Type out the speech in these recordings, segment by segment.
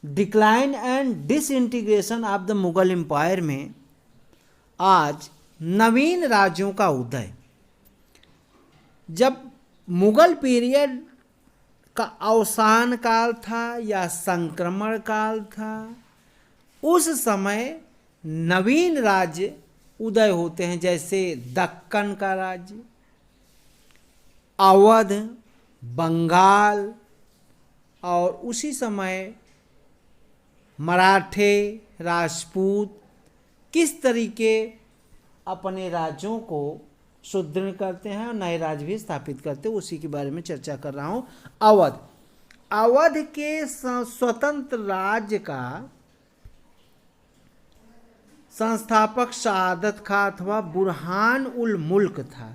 Decline and disintegration of the Mughal empire में आज नवीन राज्यों का उदय। जब मुगल पीरियड का अवसान काल था या संक्रमण काल था, उस समय नवीन राज्य उदय होते हैं, जैसे दक्कन का राज्य, अवध, बंगाल, और उसी समय मराठे, राजपूत किस तरीके अपने राज्यों को सुदृढ़ करते हैं और नए राज्य भी स्थापित करते हैं, उसी के बारे में चर्चा कर रहा हूं। अवध के स्वतंत्र राज्य का संस्थापक सआदत खां अथवा बुरहान उल मुल्क था।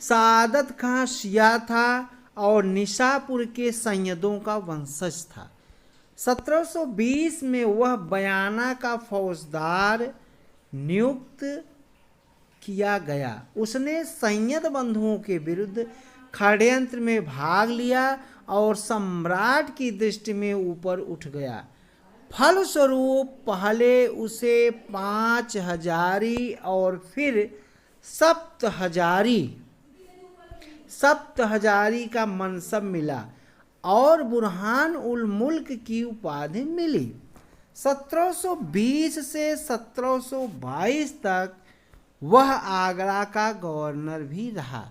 सआदत खां शिया था और निशापुर के सैयदों का वंशज था। 1720 में वह बयाना का फौजदार नियुक्त किया गया। उसने सैयद बंधुओं के विरुद्ध षड्यंत्र में भाग लिया और सम्राट की दृष्टि में ऊपर उठ गया। फलस्वरूप पहले उसे 5,000 और फिर सप्तहजारी का मनसब मिला और बुरहान उल मुल्क की उपाधि मिली। 1720 से 1722 तक वह आगरा का गवर्नर भी रहा,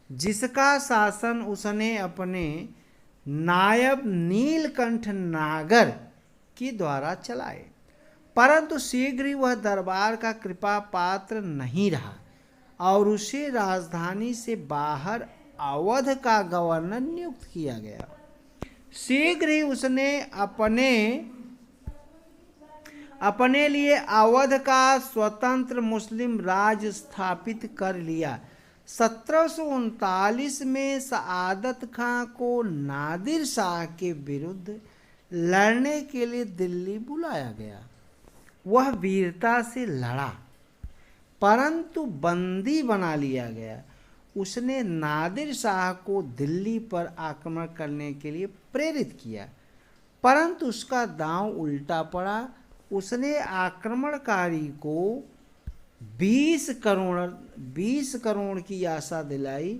जिसका शासन उसने अपने नायब नीलकंठ नागर के द्वारा चलाए, परंतु शीघ्र ही वह दरबार का कृपा पात्र नहीं रहा और उसे राजधानी से बाहर अवध का गवर्नर नियुक्त किया गया। शीघ्र ही उसने अपने लिए अवध का स्वतंत्र मुस्लिम राज्य स्थापित कर लिया। 1739 में सआदत खां को नादिर शाह के विरुद्ध लड़ने के लिए दिल्ली बुलाया गया। वह वीरता से लड़ा, परंतु बंदी बना लिया गया। उसने नादिर शाह को दिल्ली पर आक्रमण करने के लिए प्रेरित किया, परंतु उसका दांव उल्टा पड़ा। उसने आक्रमणकारी को 20 करोड़ की आशा दिलाई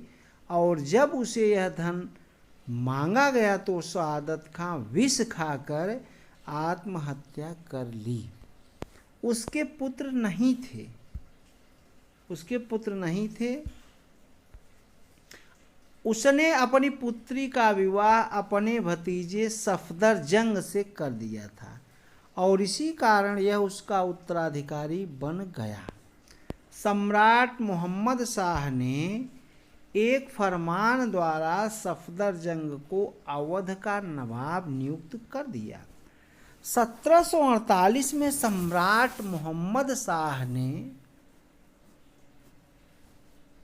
और जब उसे यह धन मांगा गया तो सआदत खां विष खाकर आत्महत्या कर ली। उसके पुत्र नहीं थे। उसने अपनी पुत्री का विवाह अपने भतीजे सफदरजंग से कर दिया था और इसी कारण यह उसका उत्तराधिकारी बन गया। सम्राट मोहम्मद शाह ने एक फरमान द्वारा सफदरजंग को अवध का नवाब नियुक्त कर दिया। 1748 में सम्राट मोहम्मद शाह ने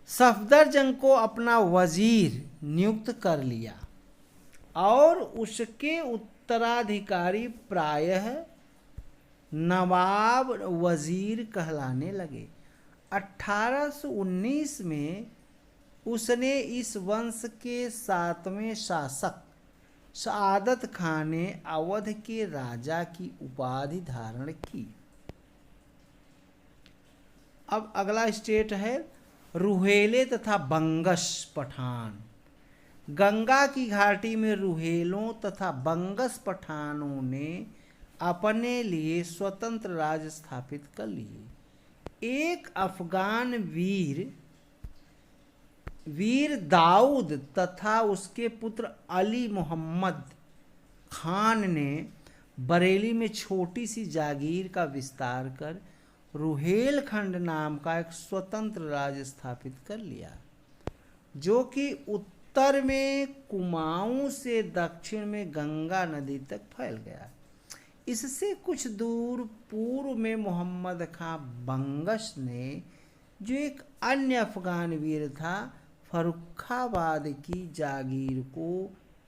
सफदरजंग को अपना वजीर नियुक्त कर लिया और उसके उत्तराधिकारी प्रायः नवाब वजीर कहलाने लगे। 1819 में उसने इस वंश के 7वें शासक सआदत खां ने अवध के राजा की उपाधि धारण की। अब अगला स्टेट है रुहेले तथा बंगश पठान। गंगा की घाटी में रुहेलों तथा बंगश पठानों ने अपने लिए स्वतंत्र राज्य स्थापित कर लिए। एक अफगान वीर दाऊद तथा उसके पुत्र अली मोहम्मद खान ने बरेली में छोटी सी जागीर का विस्तार कर रुहेलखंड नाम का एक स्वतंत्र राज्य स्थापित कर लिया, जो कि उत्तर में कुमाऊं से दक्षिण में गंगा नदी तक फैल गया। इससे कुछ दूर पूर्व में मोहम्मद खां बंगश ने, जो एक अन्य अफगान वीर था, फर्रुखाबाद की जागीर को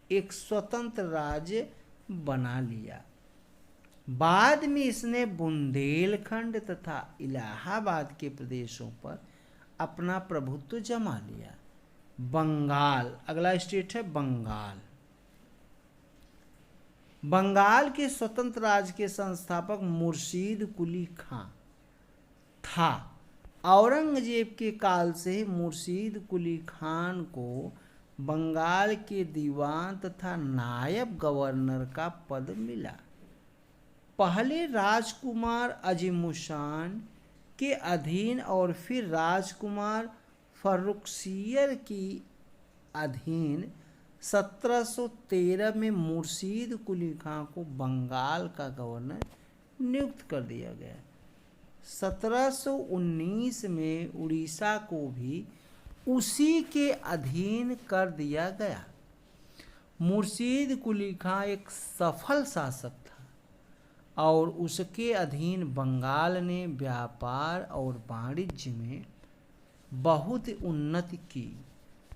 एक स्वतंत्र राज्य बना लिया। बाद में इसने बुंदेलखंड तथा इलाहाबाद के प्रदेशों पर अपना प्रभुत्व जमा लिया। बंगाल, अगला स्टेट है बंगाल। बंगाल के स्वतंत्र राज्य के संस्थापक मुर्शीद कुली खां था। औरंगजेब के काल से ही मुर्शीद कुली खान को बंगाल के दीवान तथा नायब गवर्नर का पद मिला। पहले राजकुमार अजीमुशान के अधीन और फिर राजकुमार फर्रुखसियर की अधीन 1713 में मुर्शीद कुली खां को बंगाल का गवर्नर नियुक्त कर दिया गया। 1719 में उड़ीसा को भी उसी के अधीन कर दिया गया। मुर्शीद कुली खां एक सफल शासक था और उसके अधीन बंगाल ने व्यापार और वाणिज्य में बहुत उन्नति की।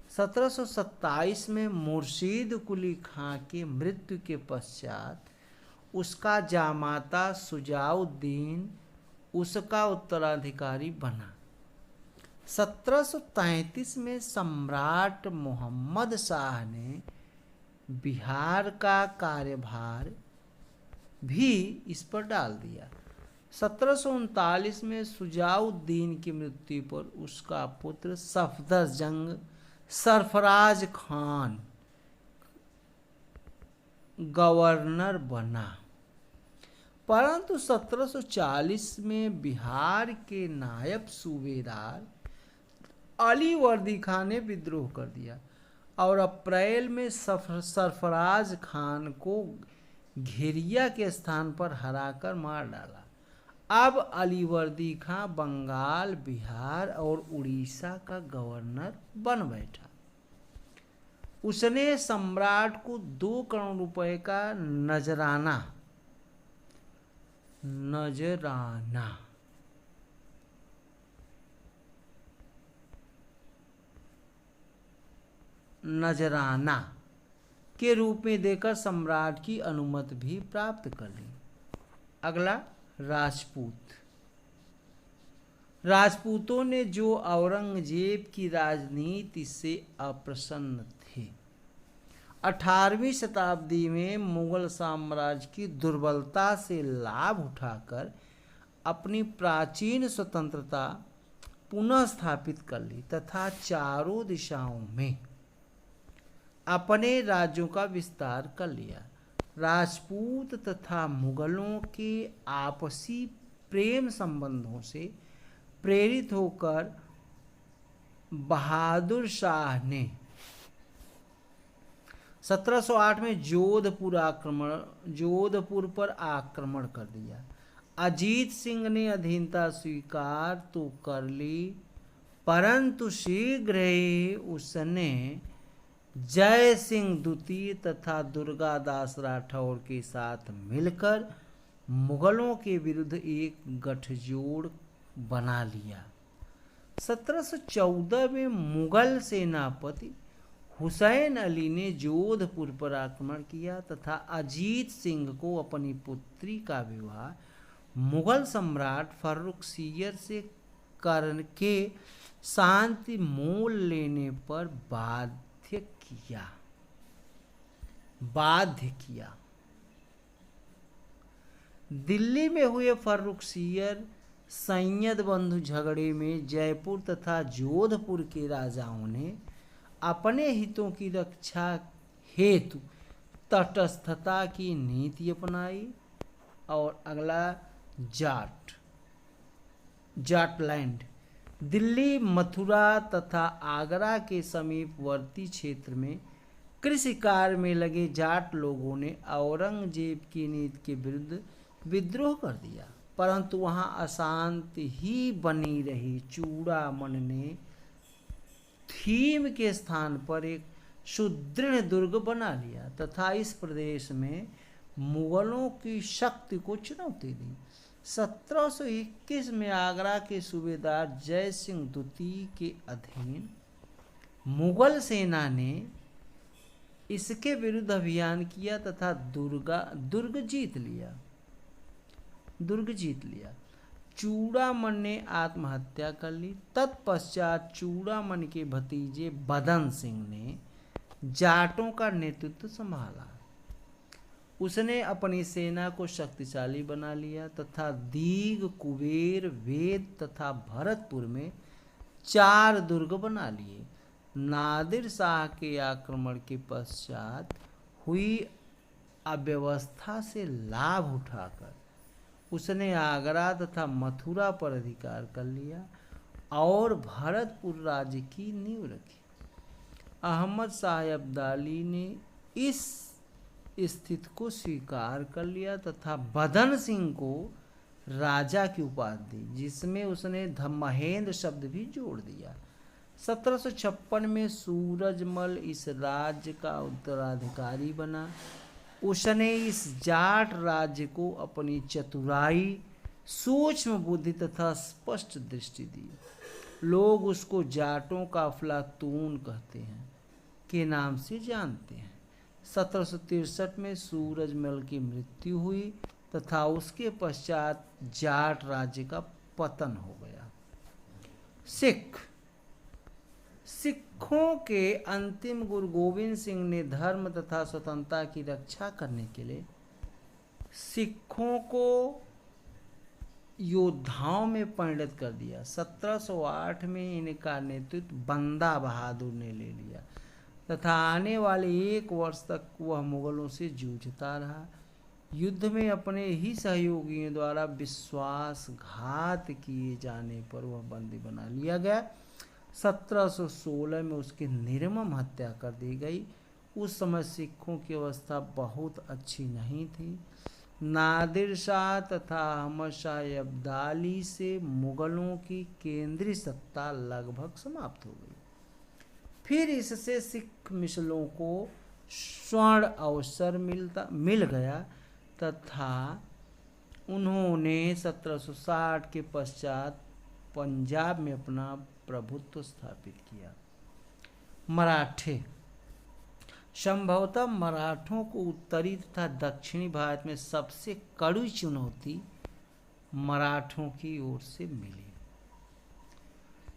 1727 में मुर्शीद कुली खां के मृत्यु के पश्चात उसका जामाता शुजाउद्दीन उसका उत्तराधिकारी बना। 1733 में सम्राट मोहम्मद शाह ने बिहार का कार्यभार भी इस पर डाल दिया। 1739 में शुजाउद्दीन की मृत्यु पर उसका पुत्र सफदरजंग सरफराज खान गवर्नर बना, परंतु 1740 में बिहार के नायब सूबेदार अलीवर्दी खान ने विद्रोह कर दिया और अप्रैल में सरफराज खान को घेरिया के स्थान पर हराकर मार डाला। अब अलीवर्दी खां बंगाल, बिहार और उड़ीसा का गवर्नर बन बैठा। उसने सम्राट को 2 करोड़ रुपए का नजराना के रूप में देकर सम्राट की अनुमति भी प्राप्त कर ली। अगला राजपूतों ने जो औरंगजेब की राजनीति से अप्रसन्न थे, 18वीं शताब्दी में मुगल साम्राज्य की दुर्बलता से लाभ उठाकर अपनी प्राचीन स्वतंत्रता पुनः स्थापित कर ली तथा चारों दिशाओं में अपने राज्यों का विस्तार कर लिया। राजपूत तथा मुगलों के आपसी प्रेम संबंधों से प्रेरित होकर बहादुर शाह ने 1708 में जोधपुर पर आक्रमण कर दिया। अजीत सिंह ने अधीनता स्वीकार तो कर ली, परंतु शीघ्र ही उसने जय सिंह द्वितीय तथा दुर्गादास राठौर के साथ मिलकर मुगलों के विरुद्ध एक गठजोड़ बना लिया। 1714 में मुगल सेनापति हुसैन अली ने जोधपुर पर आक्रमण किया तथा अजीत सिंह को अपनी पुत्री का विवाह मुगल सम्राट फर्रुखसियर से करके शांति मोल लेने पर बाध्य किया। दिल्ली में हुए फर्रुखसियर सैयद बंधु झगड़े में जयपुर तथा जोधपुर के राजाओं ने अपने हितों की रक्षा हेतु तटस्थता की नीति अपनाई। और अगला जाटलैंड दिल्ली, मथुरा तथा आगरा के समीपवर्ती क्षेत्र में कृषि कार्य में लगे जाट लोगों ने औरंगजेब की नीति के विरुद्ध विद्रोह कर दिया, परंतु वहां अशांति ही बनी रही। चूड़ामन ने थीम के स्थान पर एक सुदृढ़ दुर्ग बना लिया तथा इस प्रदेश में मुगलों की शक्ति को चुनौती दी। 1721 में आगरा के सूबेदार जय सिंह द्वितीय के अधीन मुगल सेना ने इसके विरुद्ध अभियान किया तथा दुर्ग जीत लिया। चूड़ामन ने आत्महत्या कर ली। तत्पश्चात चूड़ामन के भतीजे बदन सिंह ने जाटों का नेतृत्व संभाला। उसने अपनी सेना को शक्तिशाली बना लिया तथा दीग, कुबेर, वेद तथा भरतपुर में 4 दुर्ग बना लिए। नादिर शाह के आक्रमण के पश्चात हुई अव्यवस्था से लाभ उठाकर उसने आगरा तथा मथुरा पर अधिकार कर लिया और भरतपुर राज्य की नींव रखी। अहमद शाह अब्दाली ने इस स्थिति को स्वीकार कर लिया तथा बदन सिंह को राजा की उपाधि दी, जिसमें उसने महेंद्र शब्द भी जोड़ दिया। 1756 में सूरजमल इस राज्य का उत्तराधिकारी बना। उसने इस जाट राज्य को अपनी चतुराई, सूक्ष्म बुद्धि तथा स्पष्ट दृष्टि दी। लोग उसको जाटों का अफलातून कहते हैं के नाम से जानते हैं। 1763 में सूरजमल की मृत्यु हुई तथा उसके पश्चात जाट राज्य का पतन हो गया। सिखों के अंतिम गुरु गोविंद सिंह ने धर्म तथा स्वतंत्रता की रक्षा करने के लिए सिखों को योद्धाओं में परिणत कर दिया। 1708 में इनका नेतृत्व बंदा बहादुर ने ले लिया तथा आने वाले 1 वर्ष तक वह मुगलों से जूझता रहा। युद्ध में अपने ही सहयोगियों द्वारा विश्वासघात किए जाने पर वह बंदी बना लिया गया। 1716 में उसकी निर्मम हत्या कर दी गई। उस समय सिखों की अवस्था बहुत अच्छी नहीं थी। नादिर शाह तथा अहमद शाह अब्दाली से मुगलों की केंद्रीय सत्ता लगभग समाप्त हो गई। फिर इससे सिख मिसलों को स्वर्ण अवसर मिल गया तथा उन्होंने 1760 के पश्चात पंजाब में अपना प्रभुत्व स्थापित किया। मराठे संभवतः मराठों को उत्तरी तथा दक्षिणी भारत में सबसे कड़ी चुनौती मराठों की ओर से मिली।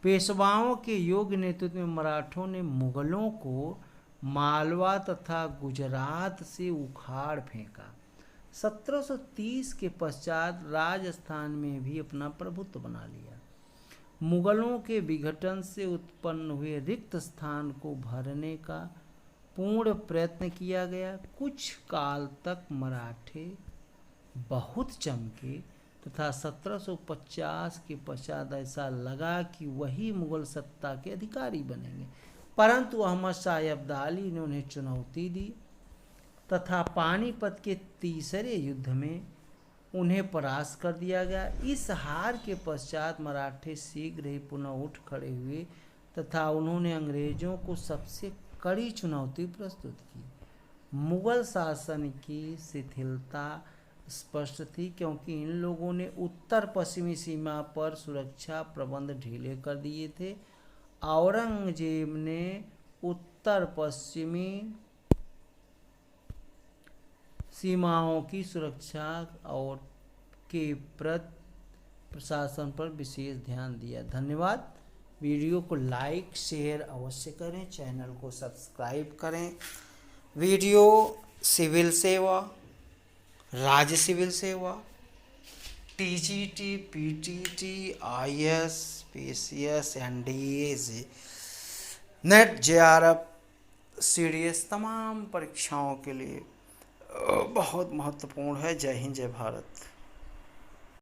पेशवाओं के योग्य नेतृत्व में मराठों ने मुगलों को मालवा तथा गुजरात से उखाड़ फेंका। 1730 के पश्चात राजस्थान में भी अपना प्रभुत्व बना लिया। मुगलों के विघटन से उत्पन्न हुए रिक्त स्थान को भरने का पूर्ण प्रयत्न किया गया। कुछ काल तक मराठे बहुत चमके तथा 1750 के पश्चात ऐसा लगा कि वही मुगल सत्ता के अधिकारी बनेंगे, परंतु अहमद शाह अब्दाली ने उन्हें चुनौती दी तथा पानीपत के तीसरे युद्ध में उन्हें परास्त कर दिया गया। इस हार के पश्चात मराठे शीघ्र ही पुनः उठ खड़े हुए तथा उन्होंने अंग्रेजों को सबसे कड़ी चुनौती प्रस्तुत की। मुगल शासन की शिथिलता स्पष्ट थी क्योंकि इन लोगों ने उत्तर पश्चिमी सीमा पर सुरक्षा प्रबंध ढीले कर दिए थे। औरंगजेब ने उत्तर पश्चिमी सीमाओं की सुरक्षा और के प्रशासन पर विशेष ध्यान दिया। धन्यवाद। वीडियो को लाइक शेयर अवश्य करें, चैनल को सब्सक्राइब करें। वीडियो सिविल सेवा, राज्य सिविल सेवा, TGT, PTT, IAS, PCS, NDA, net, JRF, CDS तमाम परीक्षाओं के लिए बहुत महत्वपूर्ण है। जय हिंद, जय भारत।